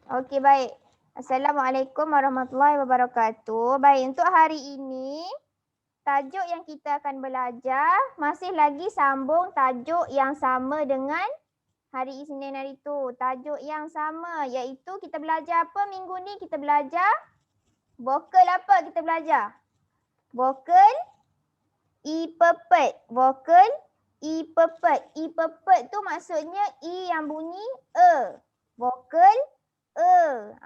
Okey, baik. Assalamualaikum warahmatullahi wabarakatuh. Baik, untuk hari ini tajuk yang kita akan belajar masih lagi sambung tajuk yang sama dengan hari Isnin hari tu. Tajuk yang sama iaitu kita belajar apa minggu ni? Kita belajar vokal apa kita belajar? Vokal i-pepet. Vokal i-pepet. I-pepet tu maksudnya i yang bunyi e. Vokal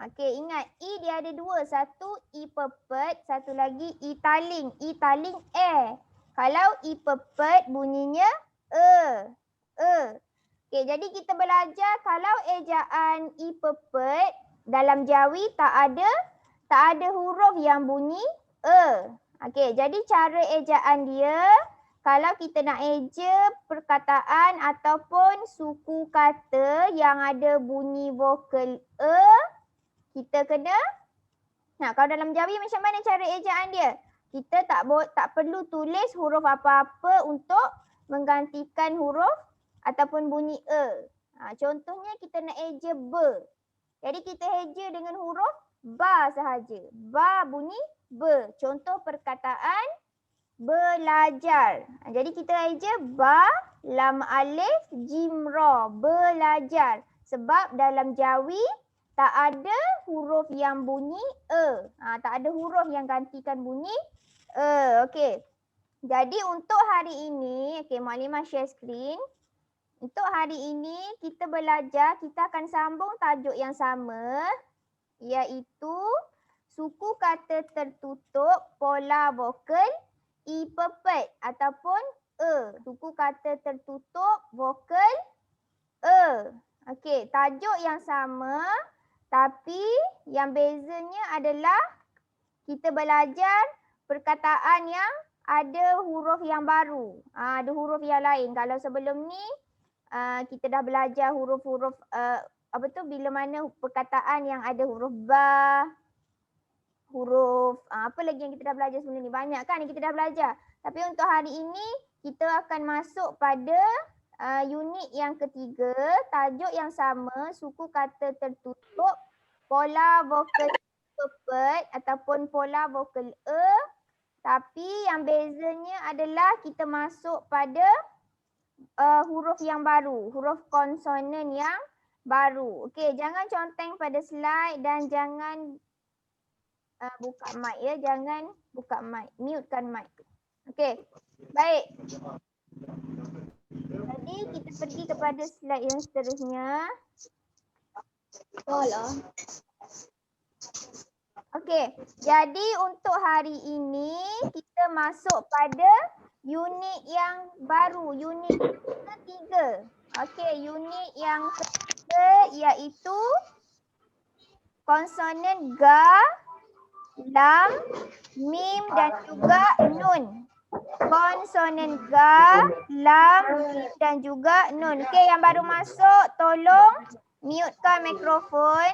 Okey, ingat i dia ada dua. Satu i pepet, satu lagi i taling. I taling Kalau i pepet bunyinya e. Okey, jadi kita belajar kalau ejaan i pepet dalam Jawi tak ada huruf yang bunyi e. Okey, jadi cara ejaan dia kalau kita nak eja perkataan ataupun suku kata yang ada bunyi vokal kita kena kalau dalam Jawi macam mana cara ejaan dia? Kita tak perlu tulis huruf apa-apa untuk menggantikan huruf ataupun bunyi contohnya kita nak eja be. Jadi kita eja dengan huruf ba sahaja. Ba bunyi be. Contoh perkataan belajar. Jadi kita eja ba, lam alif, jim ra. Belajar. Sebab dalam Jawi tak ada huruf yang bunyi tak ada huruf yang gantikan bunyi Okey. Jadi untuk hari ini, Maklimah share screen. Untuk hari ini kita belajar, kita akan sambung tajuk yang sama iaitu suku kata tertutup pola vokal i-pepet ataupun suku kata tertutup vokal Okey, tajuk yang sama tapi yang bezanya adalah kita belajar perkataan yang ada huruf yang baru. Ada huruf yang lain. Kalau sebelum ni kita dah belajar huruf-huruf bila mana perkataan yang ada huruf ba, huruf apa lagi yang kita dah belajar sebelum ni? Banyak kan yang kita dah belajar. Tapi untuk hari ini kita akan masuk pada unit yang ketiga, tajuk yang sama, suku kata tertutup, pola vokal pepet ataupun pola vokal tapi yang bezanya adalah kita masuk pada huruf yang baru, huruf konsonan yang baru. Okey, jangan conteng pada slide dan jangan buka mic ya, jangan buka mic, mutekan mic. Okey, baik. Jadi kita pergi kepada slide yang seterusnya. Okey, jadi untuk hari ini kita masuk pada unit yang baru, unit ketiga. Okey, unit yang ketiga iaitu konsonan ga, lam, mim dan juga nun. Konsonan ga, lam, mim dan juga nun. Okey, yang baru masuk tolong mutekan mikrofon.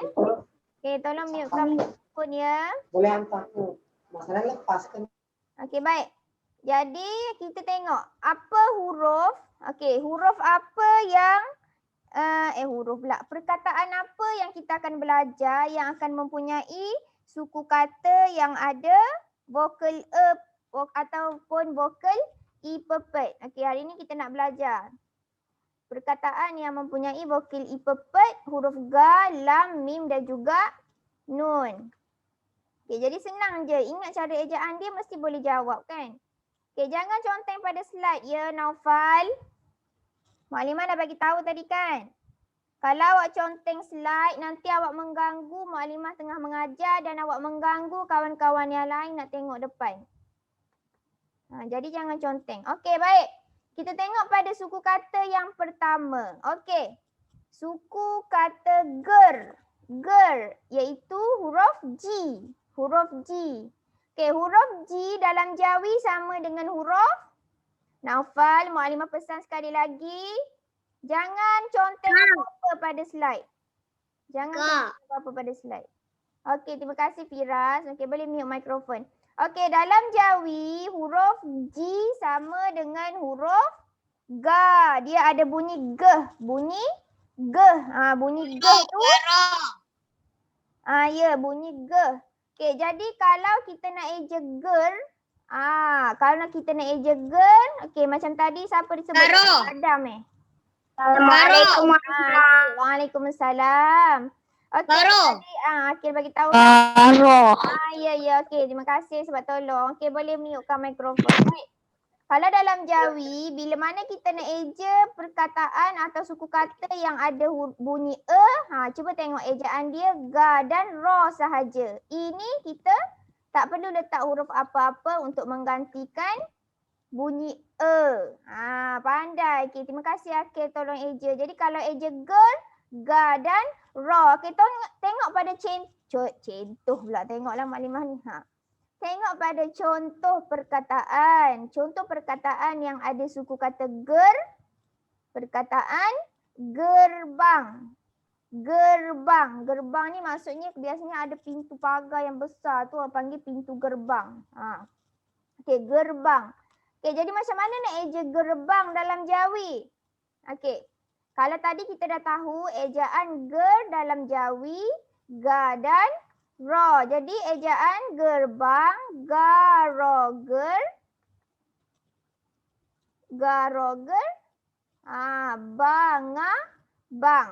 Okey, tolong mutekan mikrofon ya. Boleh hantar tu. Masalah lepas kan. Okey, baik. Jadi kita tengok apa huruf. Okey, huruf apa yang huruf pula. Perkataan apa yang kita akan belajar yang akan mempunyai suku kata yang ada vokal ataupun vokal i-pepet. Okey, hari ini kita nak belajar perkataan yang mempunyai vokal i-pepet, huruf ga, lam, mim dan juga nun. Okey, jadi senang je. Ingat cara ejaan dia mesti boleh jawab kan? Okey, jangan conteng pada slide ya, Naufal. Maklimah dah bagi tahu tadi kan? Kalau awak conteng slide, nanti awak mengganggu Maklimah tengah mengajar dan awak mengganggu kawan-kawan yang lain nak tengok depan. Jadi jangan conteng. Okey, baik. Kita tengok pada suku kata yang pertama. Okey. Suku kata ger. Ger iaitu huruf G. Huruf G. Okey, huruf G dalam Jawi sama dengan huruf Naufal. Maklimah pesan sekali lagi. Jangan conteng apa-apa pada slide. Jangan conteng apa-apa pada slide. Okey, terima kasih Firas. Okey, boleh mute mikrofon. Okey, dalam Jawi huruf G sama dengan huruf ga. Dia ada bunyi geh. Bunyi geh. Bunyi geh tu. Ya, bunyi G. Okey, jadi kalau kita nak eja ger, kalau kita nak eja ger, okey macam tadi siapa disebut? Taro. Adam Assalamualaikum. Waalaikumsalam. Okey, Taro. tadi Akil bagi tahu. Ya, okey. Terima kasih sebab tolong. Okey, boleh mute-kan mikrofon. Baik. Kalau dalam Jawi, bila mana kita nak eja perkataan atau suku kata yang ada bunyi cuba tengok ejaan dia ga dan ro sahaja. Ini kita tak perlu letak huruf apa-apa untuk menggantikan bunyi pandai. Okey, terima kasih Akil tolong eja. Jadi kalau eja girl, ga dan ro. Okey, tengok pada contoh pula. Tengoklah maklimah ni. Tengok pada contoh perkataan. Contoh perkataan yang ada suku kata ger. Perkataan gerbang. Gerbang. Gerbang ni maksudnya biasanya ada pintu pagar yang besar tu orang panggil pintu gerbang. Okey, gerbang. Okey, jadi macam mana nak eja gerbang dalam Jawi? Okey. Kalau tadi kita dah tahu ejaan ger dalam Jawi, ga dan ro. Jadi ejaan gerbang, garoger. Garoger. Bang.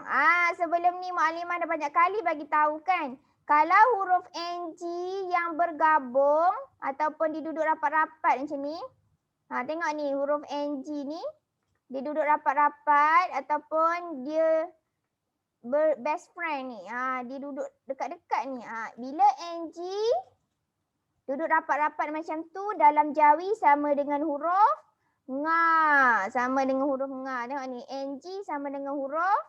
Sebelum ni maklimah dah banyak kali bagi tahu kan. Kalau huruf NG yang bergabung ataupun diduduk rapat-rapat macam ni. Tengok ni huruf NG ni. Dia duduk rapat-rapat ataupun dia best friend ni. Dia duduk dekat-dekat ni. Bila NG duduk rapat-rapat macam tu dalam Jawi sama dengan huruf nga. Sama dengan huruf nga. Tengok ni. NG sama dengan huruf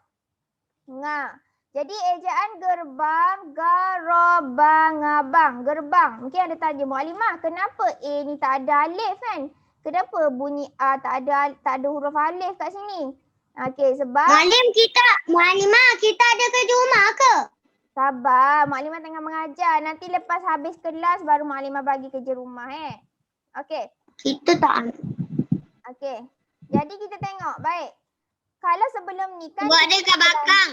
nga. Jadi ejaan gerbang, garobang, abang. Gerbang. Mungkin ada tanya maklimah, kenapa A ni tak ada alif kan? Kenapa bunyi A tak ada huruf alif kat sini? Okey, sebab Maklimah, kita ada kerja rumah ke? sabar, maklimah tengah mengajar. Nanti lepas habis kelas baru maklimah bagi kerja rumah Okey. Kita tak. Okey. Jadi kita tengok, baik. Kalau sebelum ni kan Buat dia kat belakang.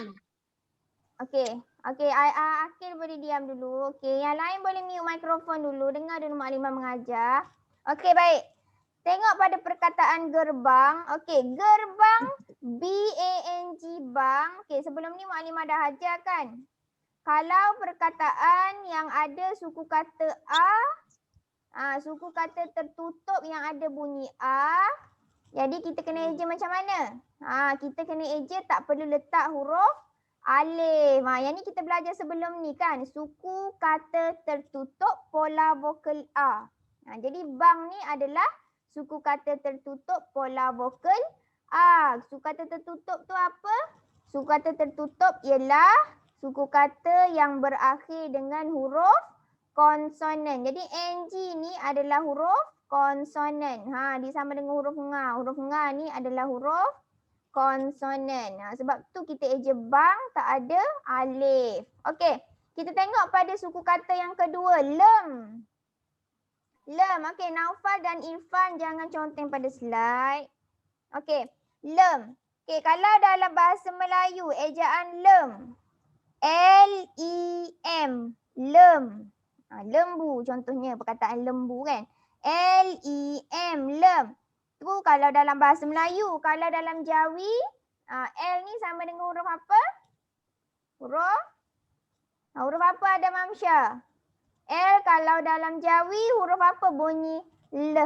Okey. Akil boleh diam dulu. Okey, yang lain boleh mute mikrofon dulu. Dengar dulu maklimah mengajar. Okey, baik. Tengok pada perkataan gerbang. Okey, gerbang B-A-N-G bang. Okey, sebelum ni maklimah dah ajar kan. Kalau perkataan yang ada suku kata suku kata tertutup yang ada bunyi A, jadi kita kena eja macam mana? Kita kena eja tak perlu letak huruf alif. Yang ni kita belajar sebelum ni kan. Suku kata tertutup pola vokal A. Jadi bang ni adalah suku kata tertutup pola vokal A. Suku kata tertutup tu apa? Suku kata tertutup ialah suku kata yang berakhir dengan huruf konsonan. Jadi NG ni adalah huruf konsonan. Dia sama dengan huruf nga. Huruf nga ni adalah huruf konsonan. Sebab tu kita eja bang tak ada alif. Okey, kita tengok pada suku kata yang kedua, lem. Lem. Okey, Naufal dan Irfan jangan conteng pada slide. Okey, lem. Okey, kalau dalam bahasa Melayu ejaan lem. L-E-M. Lem. Lembu contohnya, perkataan lembu kan. L-E-M. Lem. Tu kalau dalam bahasa Melayu. Kalau dalam Jawi, L ni sama dengan huruf apa? Huruf apa ada Mamsya? L kalau dalam Jawi huruf apa bunyi L?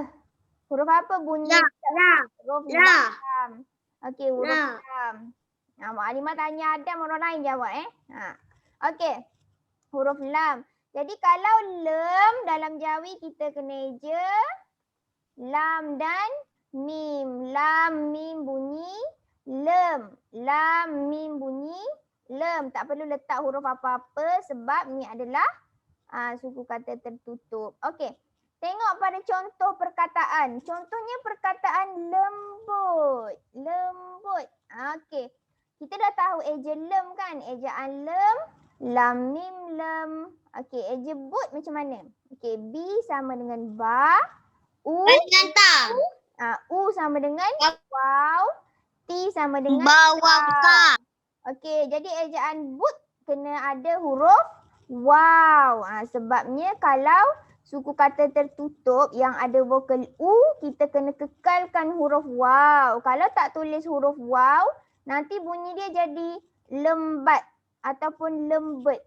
Huruf apa bunyi La. Huruf La. lam. Okey, huruf lam. Maklimah tanya Adam, orang lain jawab Okey. Huruf lam. Jadi kalau lem dalam Jawi kita kena eja lam dan mim. Lam mim bunyi lem. Lam mim bunyi lem. Tak perlu letak huruf apa-apa sebab ni adalah suku kata tertutup. Okey. Tengok pada contoh perkataan. Contohnya perkataan lembut. Lembut. Okey. Kita dah tahu eja lem kan? Ejaan lem. Lam mim lem. Okey, eja but macam mana? Okey, B sama dengan ba. U Dengan ta. U sama dengan waw. T sama dengan Bawang ta. ta. Okey, jadi ejaan but kena ada huruf wow. Sebabnya kalau suku kata tertutup yang ada vokal U, kita kena kekalkan huruf wow. Kalau tak tulis huruf wow, nanti bunyi dia jadi lembat ataupun lembut.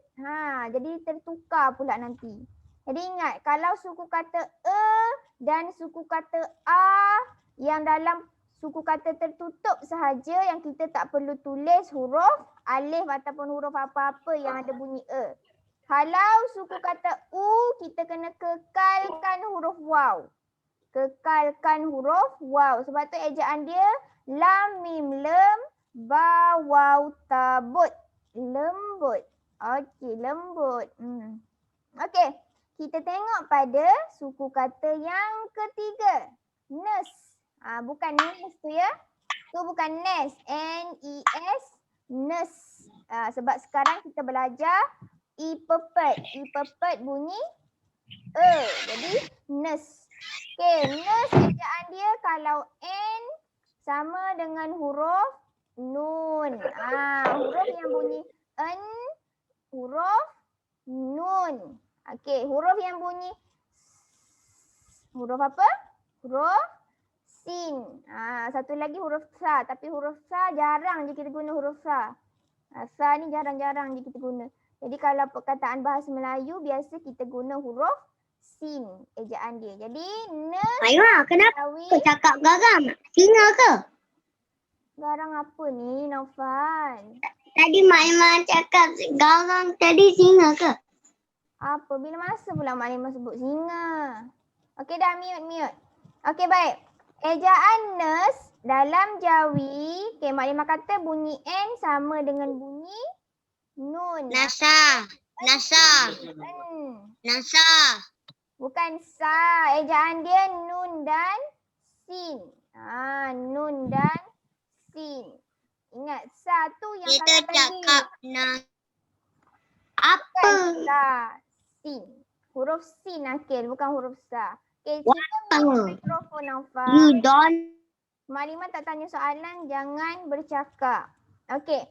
Jadi tertukar pula nanti. Jadi ingat, kalau suku kata dan suku kata a yang dalam suku kata tertutup sahaja yang kita tak perlu tulis huruf alif ataupun huruf apa-apa yang ada bunyi Kalau suku kata U, kita kena kekalkan huruf waw. Kekalkan huruf waw. Sebab tu ejaan dia lam, mim, lem, ba, waw, ta, but. Lembut. Okey, lembut. Okey, kita tengok pada suku kata yang ketiga. Nes. Bukan nes tu ya. Tu bukan nes. N-E-S. Nes. Sebab sekarang kita belajar I pepet. I pepet bunyi Jadi nes. Okey, nes ejaan dia kalau N sama dengan huruf nun. Huruf yang bunyi N, huruf nun. Okey, huruf yang bunyi huruf apa? Huruf sin. Satu lagi huruf sa. Tapi huruf sa jarang je kita guna huruf sa. Sa ni jarang-jarang je kita guna. Jadi kalau perkataan bahasa Melayu biasa kita guna huruf sin ejaan dia. Jadi Maima, kenapa kau cakap garang? Singa ke? Garang apa ni, Naufal? Tadi Maima cakap garang, tadi singa ke? Apa? Bila masa pula Mak Limah sebut singa? Okey dah, mute. Okey baik. Ejaan nes dalam Jawi, Mak Limah kata bunyi N sama dengan bunyi nun. Nasa. Bukan sa. Ejaan dia nun dan sin. Nun dan sin. Ingat sa tu yang Kita kalau cakap apa? bukan sa, sin. Huruf sin akhir, bukan huruf sa. Okey, kita mute mikrofon Naufal. You don't. Mak Limah tak tanya soalan, jangan bercakap. Okey.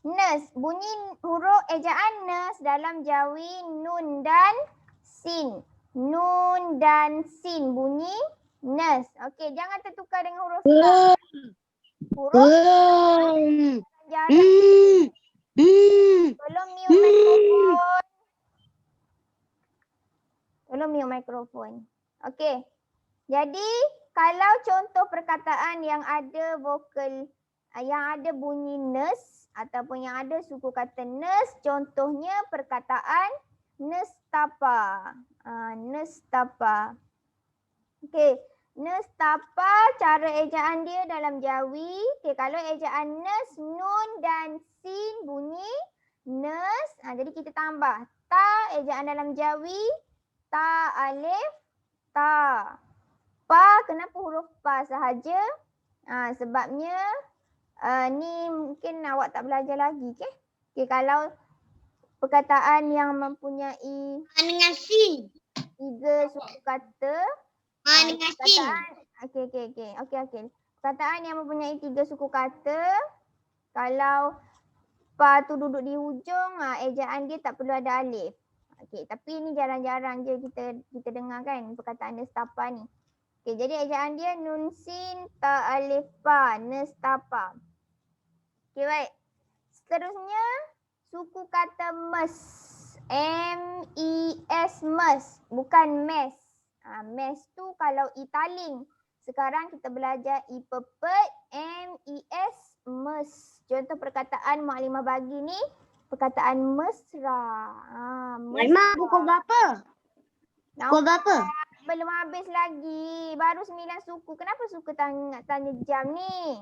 Nes, bunyi huruf ejaan nes dalam Jawi nun dan sin. Nun dan sin bunyi nes. Okey, jangan tertukar dengan huruf sa. Huruf jarang. Tolong mute mikrofon. Okey. Jadi, kalau contoh perkataan yang ada vokal, yang ada bunyi nes ataupun yang ada suku kata nes, contohnya perkataan nestapa. Nestapa. Okey, nestapa cara ejaan dia dalam Jawi. Okey, kalau ejaan nes, nun dan sin bunyi nes. Jadi kita tambah ta ejaan dalam Jawi, ta alif, ta. Pa, kenapa huruf pa sahaja? Sebabnya ni mungkin awak tak belajar lagi ke? Okey, kalau perkataan yang mempunyai dengan sin. 3 suku kata, Dengan sin. Okey. Perkataan yang mempunyai 3 suku kata, kalau pa tu duduk di hujung, ejaan dia tak perlu ada alif. Okey, tapi ni jarang-jarang je kita dengar kan perkataan nestapa ni. Okey, jadi ejaan dia nun sin ta alif pa, nestapa. Okey, baik. Seterusnya suku kata mes. M-E-S, mes. Bukan mes. Mes tu kalau italing. Sekarang kita belajar i pepet, M-E-S, mes. Contoh perkataan Mak Limah bagi ni, perkataan mesra. Maima, pukul berapa? Pukul berapa? Belum habis lagi. Baru 9 suku. Kenapa suka tanya jam ni?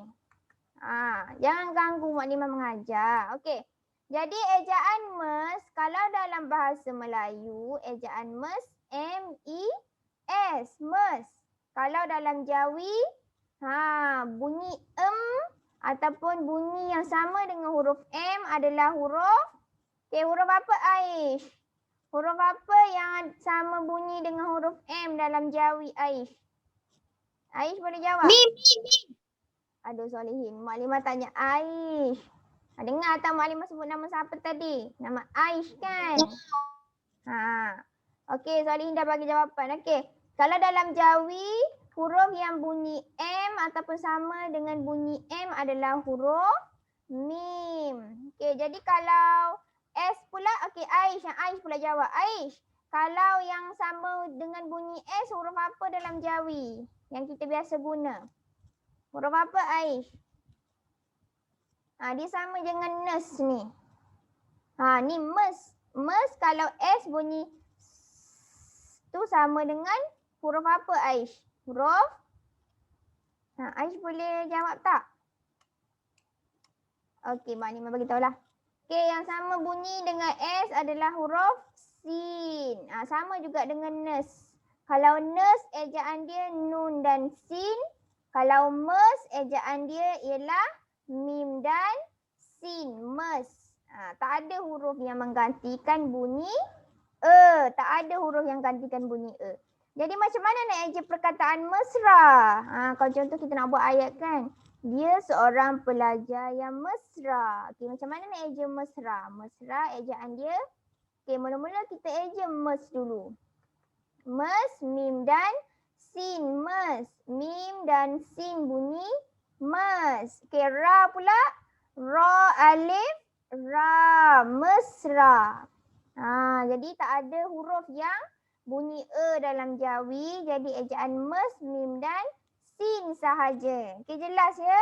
Jangan ganggu Mak Limah mengajar. Okey. Jadi ejaan mes, kalau dalam bahasa Melayu, ejaan mes, M-E-S, mes. Kalau dalam Jawi, bunyi ataupun bunyi yang sama dengan huruf M adalah huruf, huruf apa Aish? Huruf apa yang sama bunyi dengan huruf M dalam Jawi Aish? Aish boleh jawab? Mim. Aduh Solihin, Mak Limah tanya Aish. Dengar tak Maklimah sebut nama siapa tadi? Nama Aish kan? Okey, Solihin dah bagi jawapan. Okey. Kalau dalam Jawi, huruf yang bunyi M ataupun sama dengan bunyi M adalah huruf mim. Okey, jadi kalau S pula, okey Aish, yang Aish pula jawab. Aish, kalau yang sama dengan bunyi S, huruf apa dalam Jawi yang kita biasa guna? Huruf apa Aish? Dia sama dengan nes ni. Ni mes. Mes kalau S bunyi tu sama dengan huruf apa Aish? Huruf? Aish boleh jawab tak? Okey, Maklimah bagi tahulah. Okey, yang sama bunyi dengan S adalah huruf sin. Sama juga dengan nes. Kalau nes, ejaan dia nun dan sin. Kalau mes, ejaan dia ialah mim dan sin. Mes. Tak ada huruf yang menggantikan bunyi tak ada huruf yang gantikan bunyi Jadi macam mana nak eja perkataan mesra? Kalau contoh kita nak buat ayat kan. Dia seorang pelajar yang mesra. Okey, macam mana nak eja mesra? Mesra ejaan dia. Okey, mula-mula kita eja mes dulu. Mes, mim dan sin. Mes. Mim dan sin bunyi mes. Okey, ra pula. Ra, alif, ra. Mesra. Jadi tak ada huruf yang bunyi dalam Jawi. Jadi ejaan mes, mim dan sin sahaja. Okey, jelas ya?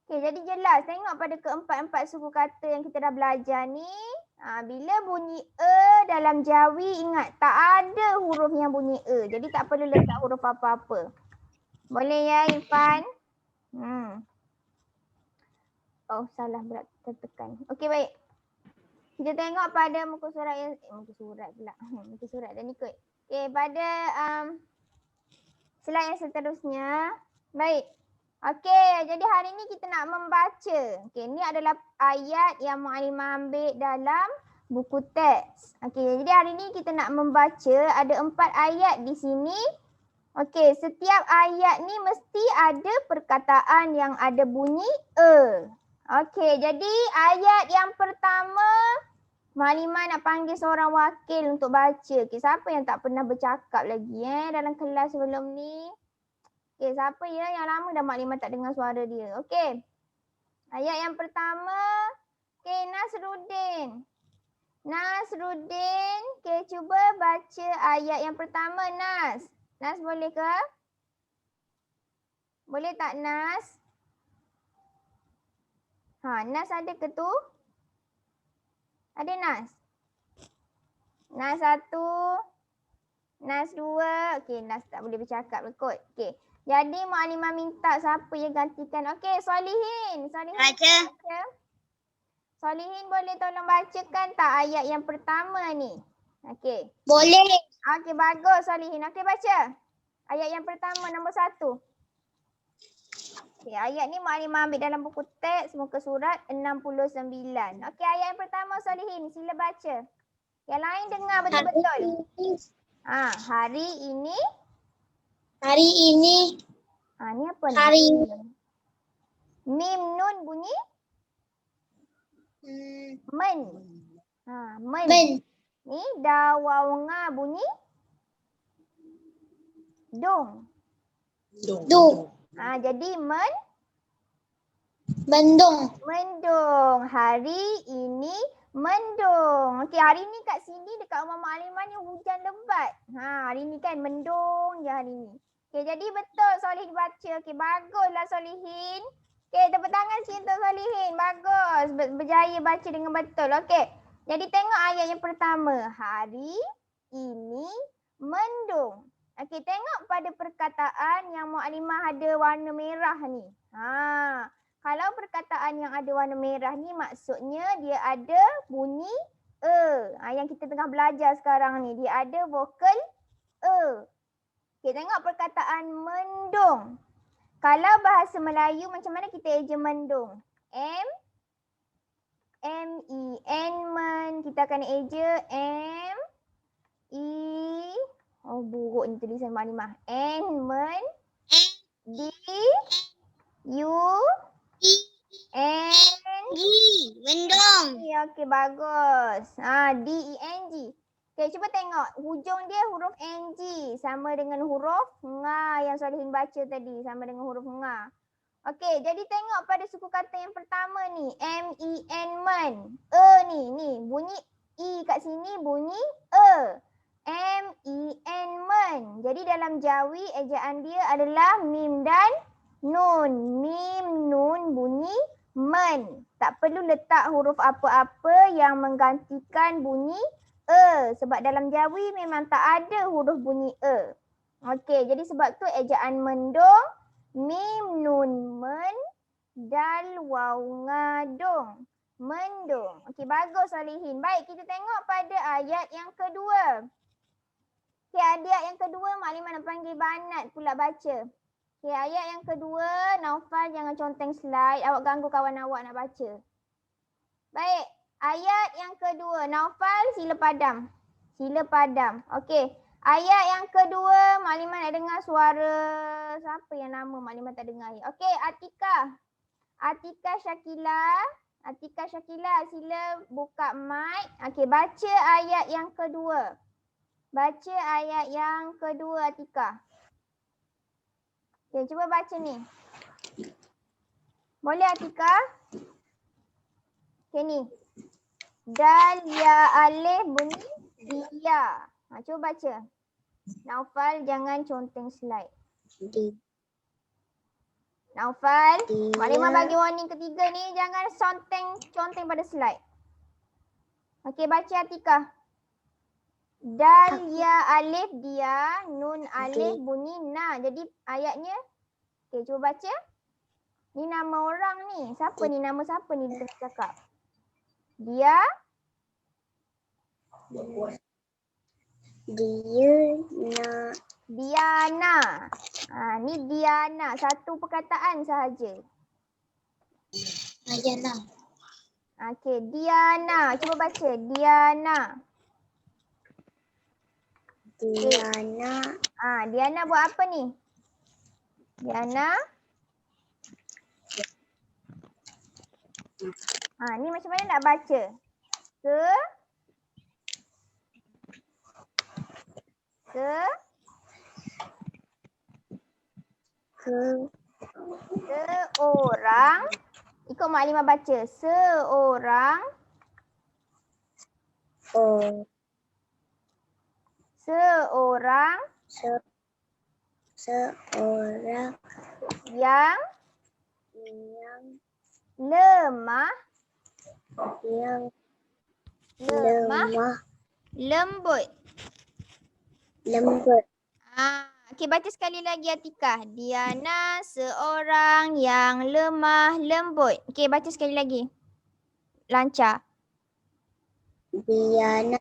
Okey, jadi jelas. Tengok pada keempat-empat suku kata yang kita dah belajar ni. Bila bunyi dalam Jawi, ingat tak ada huruf yang bunyi Jadi tak perlu letak huruf apa-apa. Boleh ya Irfan? Oh, salah berat tertekan. Okey, baik. Kita tengok pada muka surat yang muka surat pula. Muka surat dan ikut. Okey, pada slide yang seterusnya. Baik. Okey, jadi hari ni kita nak membaca. Okey, ni adalah ayat yang Maklimah ambil dalam buku teks. Okey, jadi hari ni kita nak membaca ada 4 ayat di sini. Okey, setiap ayat ni mesti ada perkataan yang ada bunyi Okey, jadi ayat yang pertama Maklimah nak panggil seorang wakil untuk baca. Okey, siapa yang tak pernah bercakap lagi dalam kelas sebelum ni? Okey, siapa ya yang lama dah Maklimah tak dengar suara dia? Okey. Ayat yang pertama, okey, Nasruddin. Nasruddin, okey, cuba baca ayat yang pertama Nas. Nas boleh ke? Boleh tak Nas? Nas ada ke tu? Ada Nas? Nas 1, Nas 2. Okey, Nas tak boleh bercakap kot. Okey. Jadi Maklimah minta siapa yang gantikan. Okey, Solihin. Solihin Baca. Solihin boleh tolong bacakan tak ayat yang pertama ni? Okey. Boleh. Okey, bagus Solihin. Okey, baca. Ayat yang pertama nombor 1. Okey, ayat ni Maklimah ambil dalam buku teks muka surat 69. Okey, ayat yang pertama Solihin, sila baca. Yang lain dengar betul-betul. Hari ini. Hari ini. Ni apa ni? Hari ini. Mim nun bunyi men. Men. Men. Ni dawawnga bunyi dong. Dung. Jadi Mendung. mendung. Hari ini mendung. Okey, hari ni kat sini dekat rumah Maklimah ni hujan lebat. Hari ni kan mendung je hari ni. Okey, jadi betul Solihin baca. Okey, baguslah Solihin. Okey, tepuk tangan sikit untuk Solihin. Bagus. Berjaya baca dengan betul. Okey. Jadi tengok ayat yang pertama. Hari ini mendung. Okey, tengok pada perkataan yang Maklimah ada warna merah ni. Kalau perkataan yang ada warna merah ni maksudnya dia ada bunyi yang kita tengah belajar sekarang ni. Dia ada vokal Okey, tengok perkataan mendung. Kalau bahasa Melayu macam mana kita eja mendung? M-E-N men. Kita akan eja M-E. Oh, buruk ni tulisan Maklimah. N men. D U N Mendung. Okey, bagus. D-E-N-G. Okey, cuba tengok. Hujung dia huruf N-G. Sama dengan huruf nga yang Solihin baca tadi. Sama dengan huruf nga. Okey, jadi tengok pada suku kata yang pertama ni. M-E-N, men. Ni. Bunyi E kat sini bunyi E. M-E-N, men. Jadi dalam Jawi, ejaan dia adalah mim dan nun. Mim, nun bunyi men. Tak perlu letak huruf apa-apa yang menggantikan bunyi E. Sebab dalam Jawi memang tak ada huruf bunyi E. Okey, jadi sebab tu ejaan mendung, mim, nun, men, dal, waw, ngadung. Mendung. Okey, bagus Solihin. Baik, kita tengok pada ayat yang kedua. Okey, ayat yang kedua Maklimah nak panggil Banat pula baca. Okey, ayat yang kedua, Naufal jangan conteng slide. Awak ganggu kawan awak nak baca. Baik, ayat yang kedua. Naufal sila padam. Sila padam. Okey, ayat yang kedua, Maklimah nak dengar suara siapa yang nama Maklimah tak dengar. Okey, Atika. Atika Syakila, sila buka mic. Okey, baca ayat yang kedua. Baca ayat yang kedua, Atika. Okey, cuba baca ni. Boleh, Atika? Okey, ni. Dal, ya, alif bunyi dia. Cuba baca. Naufal jangan conteng slide. Naufal, Maklimah bagi warning ketiga ni, jangan conteng pada slide. Okey, baca Atika. Dal, ya, alif, dia, nun, alif, bunyi na. Jadi ayatnya, okey, cuba baca. Ni nama orang ni. Siapa ni? Nama siapa ni dia tengah cakap? Dia? Diana. Ni Diana. Satu perkataan sahaja. Okey, Diana. Cuba baca. Diana. Diana buat apa ni? Diana. Ni macam mana nak baca? Seorang. Ikut Maklimah baca. Seorang. Yang lemah. Lembut. Okey, baca sekali lagi Atika. Diana seorang yang lemah lembut. Okey, baca sekali lagi. Lancar. Diana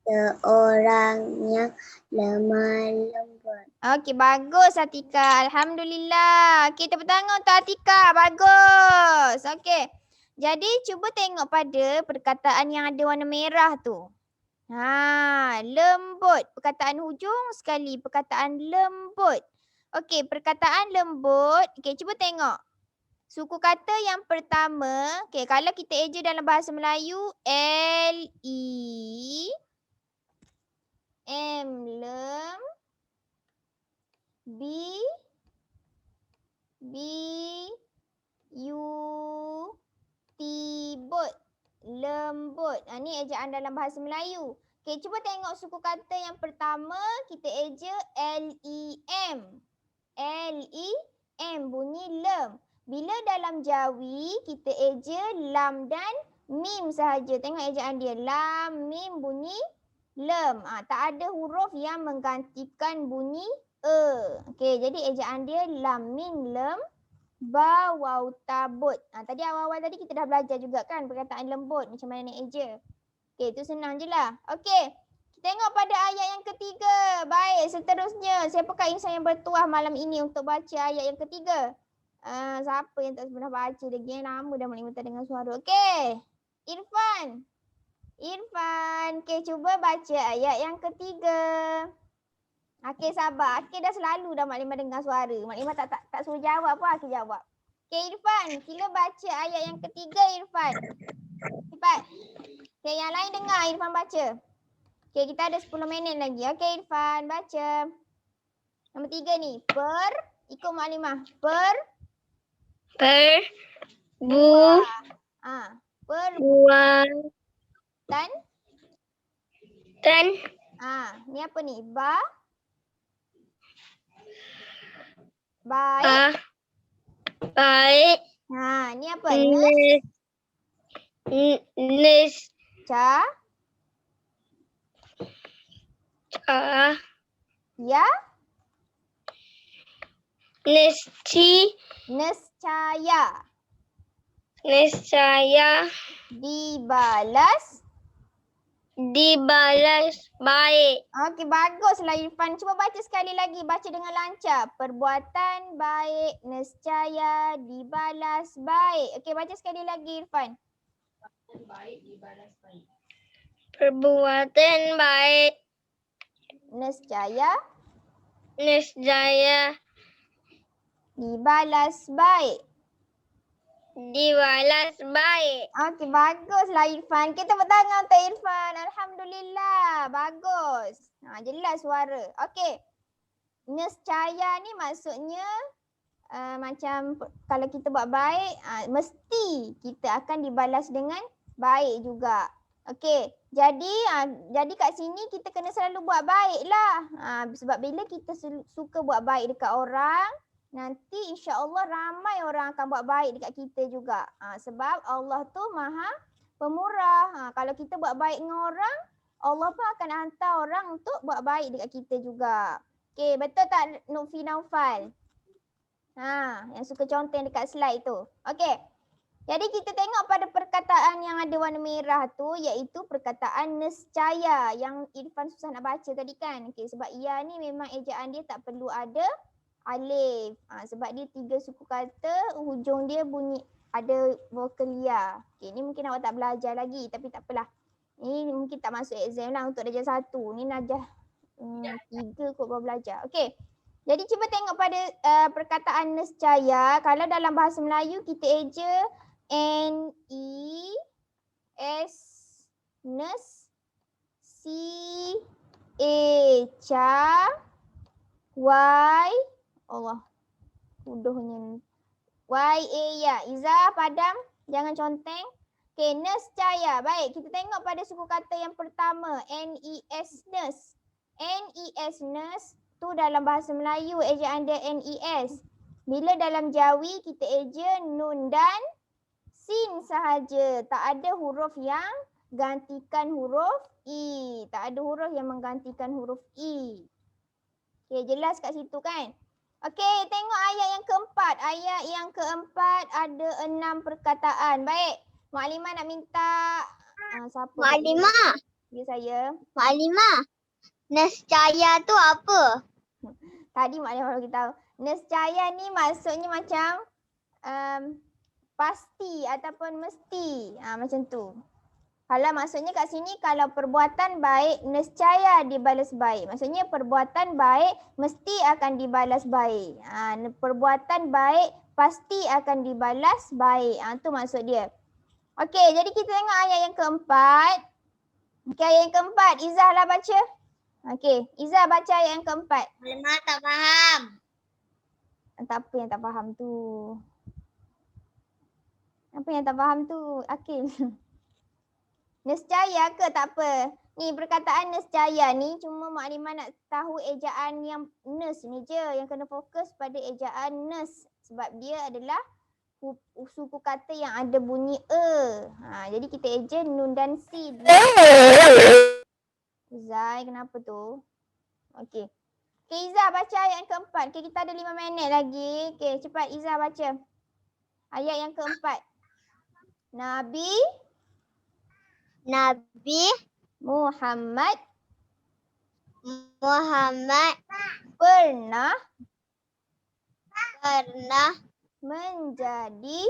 seorang yang lemah lembut. Okey, bagus Atika. Alhamdulillah. Okey, tepuk tangan untuk Atika. Bagus. Okey. Jadi cuba tengok pada perkataan yang ada warna merah tu. Lembut. Perkataan hujung sekali. Perkataan lembut. Okey, perkataan lembut. Okey, cuba tengok. Suku kata yang pertama. Okey, kalau kita eja dalam bahasa Melayu. L-E-M, lem. B-U-T, but. Lembut. Ni ejaan dalam bahasa Melayu. Okey, cuba tengok suku kata yang pertama. Kita eja L-E-M. L-E-M bunyi lem. Bila dalam Jawi, kita eja lam dan mim sahaja. Tengok ejaan dia. Lam, mim bunyi lem. Tak ada huruf yang menggantikan bunyi E. Okey, jadi ejaan dia lam, mim, lem. Ba, waw, tabut. Tadi awal-awal tadi kita dah belajar juga kan perkataan lembut. Macam mana nak eja. Okey, itu senang je lah. Okey, kita tengok pada ayat yang ketiga. Baik, seterusnya. Siapakah insan yang bertuah malam ini untuk baca ayat yang ketiga? Siapa yang tak pernah baca lagi? Lama dah Maklimah tak dengar suara. Okey, Irfan. Okey, cuba baca ayat yang ketiga. Okey, sabar. Okey, dah selalu dah Maklimah dengar suara. Maklimah tak suruh jawab pun Akil jawab. Okey, Irfan. Sila baca ayat yang ketiga, Irfan. Okay, yang lain dengar Irfan baca. Okay, kita ada 10 minit lagi. Okay, Irfan baca. Nombor 3 ni. Ikut Maklimah. Perbuatan. Ni apa ni? Baik. Baik. Ni apa? Ya. Nescaya. Dibalas baik. Okey, baguslah Irfan. Cuba baca sekali lagi. Baca dengan lancar. Perbuatan baik, nescaya, dibalas baik. Okey, baca sekali lagi Irfan. Perbuatan baik, Nescaya, nescaya, dibalas baik. dibalas baik. Okey, baguslah Irfan. Kita tepuk tangan untuk Irfan. Alhamdulillah. Bagus. Jelas suara. Okey. Nescaya ni maksudnya macam kalau kita buat baik, mesti kita akan dibalas dengan baik juga. Okey. Jadi kat sini kita kena selalu buat baik lah. Sebab bila kita suka buat baik dekat orang, nanti insya-Allah ramai orang akan buat baik dekat kita juga. Sebab Allah tu Maha Pemurah. Kalau kita buat baik dengan orang, Allah pun akan hantar orang untuk buat baik dekat kita juga. Okey, betul tak Nurfi Naufal? Yang suka conteng dekat slide tu. Okey. Jadi kita tengok pada perkataan yang ada warna merah tu, iaitu perkataan nescaya yang Irfan susah nak baca tadi kan. Okey, sebab ia ni memang ejaan dia tak perlu ada alif. Sebab dia 3 suku kata, hujung dia bunyi ada vokal ya. Okey, ni mungkin awak tak belajar lagi tapi tak apalah. Ni mungkin tak masuk exam lah untuk darjah 1. Ni darjah 3 kot baru belajar. Okey. Jadi cuba tengok pada perkataan nescaya. Kalau dalam bahasa Melayu kita eja N-E-S nes C-A-ca Y Allah bodohnya Y-A ya. Iza padam jangan conteng. Okay, nescaya. Baik, kita tengok pada suku kata yang pertama N-E-S nes. N-E-S nes tu dalam bahasa Melayu ejaan dia N-E-S. Bila dalam Jawi kita eja nun dan sin sahaja. Tak ada huruf yang gantikan huruf I. Tak ada huruf yang menggantikan huruf I. Okay, jelas kat situ kan? Okay, tengok ayat yang keempat. Ayat yang keempat ada 6 perkataan. Baik, Maklimah nak minta siapa? Maklimah. Ya saya. Maklimah. Nescaya tu apa? Tadi Maklimah baru kita tahu. Nescaya ni maksudnya macam pasti ataupun mesti. Macam tu. Kalau maksudnya kat sini kalau perbuatan baik nescaya dibalas baik. Maksudnya perbuatan baik mesti akan dibalas baik. Perbuatan baik pasti akan dibalas baik. Tu maksud dia. Okey, jadi kita tengok ayat yang keempat. Okey, ayat yang keempat. Izzah lah baca. Okey, Izzah baca ayat yang keempat. Maklimah tak faham. Tak apa yang tak faham tu. Apa yang tak faham tu? Akil. Nescaya ke tak apa. Ni perkataan nescaya ni cuma Maklimah nak tahu ejaan yang nes ni je. Yang kena fokus pada ejaan nes. Sebab dia adalah suku kata yang ada bunyi jadi kita eja nun dan sin. Zai, kenapa tu? Okey. Okay, Izzah baca ayat yang keempat. Okay, kita ada 5 minit lagi. Okay, cepat Izzah baca. Ayat yang keempat. Nabi Muhammad pernah menjadi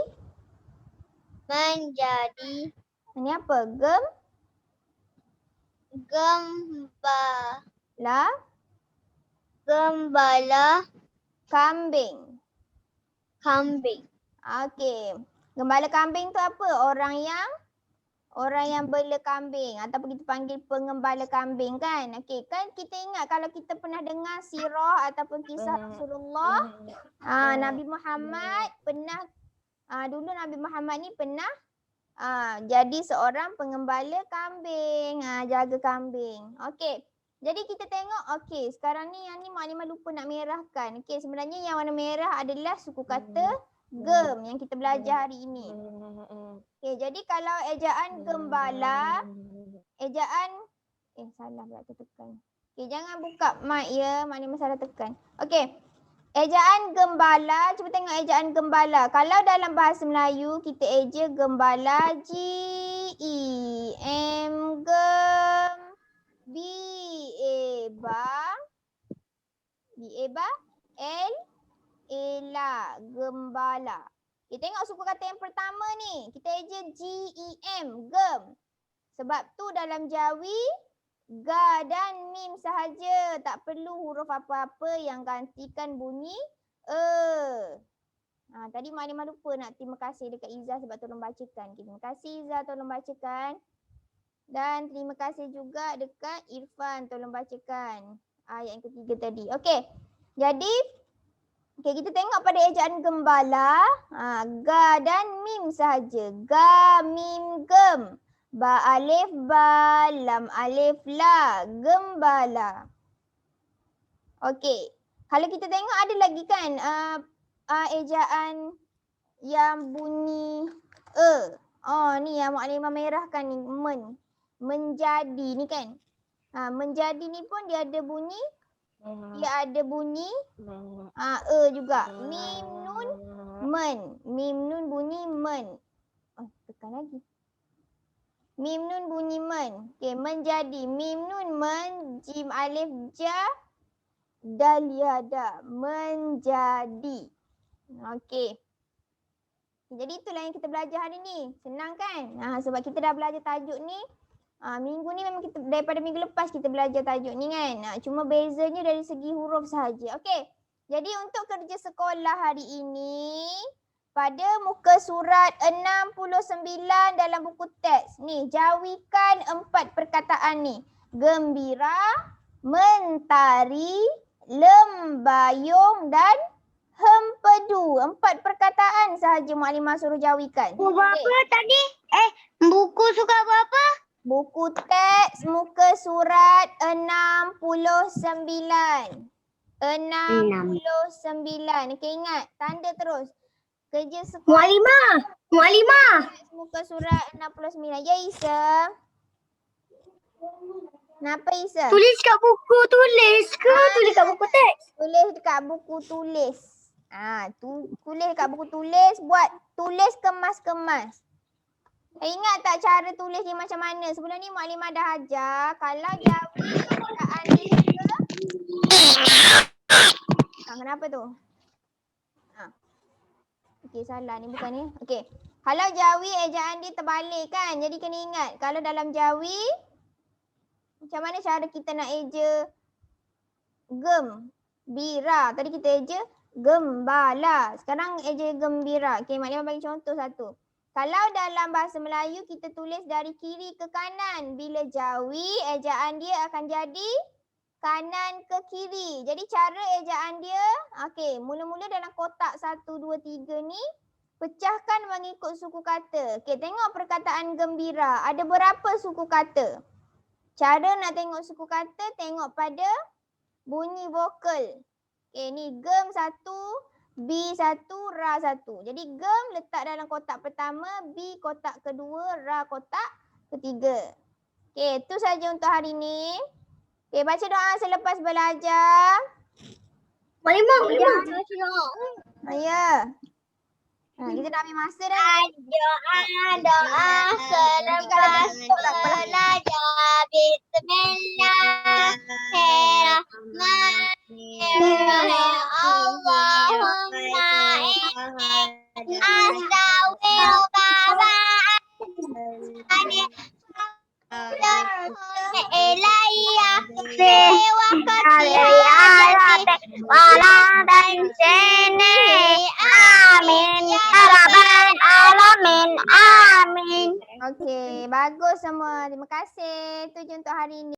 ini apa? Gembala Kambing. kambing. Okey. Gembala kambing tu apa? Orang yang berkorban. Okey, jadi kita tengok pada perkataan nescaya ni cuma Maklimah nak tahu ejaan yang nes ni je. Yang kena fokus pada ejaan nes. Sebab dia adalah suku kata yang ada bunyi sebab dia adalah suku kata yang ada bunyi Orang yang bela kambing ataupun kita panggil pengembala kambing kan. Okey, kan kita ingat kalau kita pernah dengar sirah ataupun kisah Rasulullah, Nabi Muhammad pernah dulu Nabi Muhammad ni pernah jadi seorang pengembala kambing, jaga kambing. Okey. Jadi kita tengok, okey, sekarang ni yang ni maknimah lupa nak merahkan. Okey, sebenarnya yang warna merah adalah suku kata gem yang kita belajar hari ini. Okey, jadi kalau ejaan gembala, ejaan salah pula tekan. Okey, jangan buka mic ya, maknanya salah tekan. Okey. Ejaan gembala, cuba tengok ejaan gembala. Kalau dalam bahasa Melayu kita eja gembala G-E-M gem, B-E-ba, L-E-la, gembala. Kita tengok suku kata yang pertama ni. Kita eja G-E-M, gem. Sebab tu dalam Jawi, ga dan mim sahaja. Tak perlu huruf apa-apa yang gantikan bunyi tadi maknimah lupa nak terima kasih dekat Izzah sebab tolong bacakan. Terima kasih Izzah tolong bacakan. Dan terima kasih juga dekat Irfan tolong bacakan ayat yang ketiga tadi. Okey. Jadi kita tengok pada ejaan gembala, ga dan mim sahaja. Ga, mim, gem. Ba alif ba, lam alif la, gembala. Okey. Kalau kita tengok ada lagi kan ejaan yang bunyi ni yang maknimah merah kan ni, menjadi ni kan. Menjadi ni pun dia ada bunyi juga. Mim nun men. Mim nun bunyi men. Tekan lagi. Mim nun bunyi men. Okey, menjadi. Mim nun men, jim alif ja, dal ya da. Menjadi. Okey. Jadi itulah yang kita belajar hari ni. Senang kan? Sebab kita dah belajar tajuk ni. Minggu ni memang kita daripada minggu lepas kita belajar tajuk ni kan. Cuma bezanya dari segi huruf sahaja. Okey. Jadi untuk kerja sekolah hari ini, pada muka surat 69 dalam buku teks ni, jawikan 4 perkataan ni. Gembira, mentari, lembayung dan hempedu. 4 perkataan sahaja maklimah suruh jawikan. Buku berapa tadi? Buku surat berapa? Buku teks muka surat 69. 69. Okey, ingat tanda terus. Kerja sekolah. Mualimah. Muka surat 69. Ya Isa. Kenapa Isa? Tulis kat buku tulis ke tulis kat buku teks? Tulis dekat buku tulis. Tulis dekat buku tulis, buat tulis kemas-kemas. Ingat tak cara tulis ni macam mana? Sebelum ni maklimah dah ajar. Kalau jawi perkataan ni ke? Kenapa tu? Okey, salah ni bukan ni. Okey. Kalau jawi ejaan dia terbalik kan? Jadi kena ingat. Kalau dalam jawi, macam mana cara kita nak eja gembira? Tadi kita eja gembala. Sekarang eja gembira. Okey, maklimah bagi contoh satu. Kalau dalam bahasa Melayu kita tulis dari kiri ke kanan. Bila jawi, ejaan dia akan jadi kanan ke kiri. Jadi cara ejaan dia, okey, mula-mula dalam kotak 1, 2, 3 ni, pecahkan mengikut suku kata. Okey, tengok perkataan gembira. Ada berapa suku kata? Cara nak tengok suku kata, tengok pada bunyi vokal. Okey, ni gem 1, B 1, ra 1. Jadi gem letak dalam kotak pertama, B kotak kedua, ra kotak ketiga. Okey, itu saja untuk hari ni. Okey, baca doa selepas belajar. Mualimah. Ya. Kita dah ambil masa dah. Doa selepas belajar. Bismillahirrahmanirrahim. Allahumma inni astaghfiruka ilayya wa qatiyati wala tansini amin ya rabbal alamin amin. Okey, bagus semua. Terima kasih. Itu je untuk hari ini.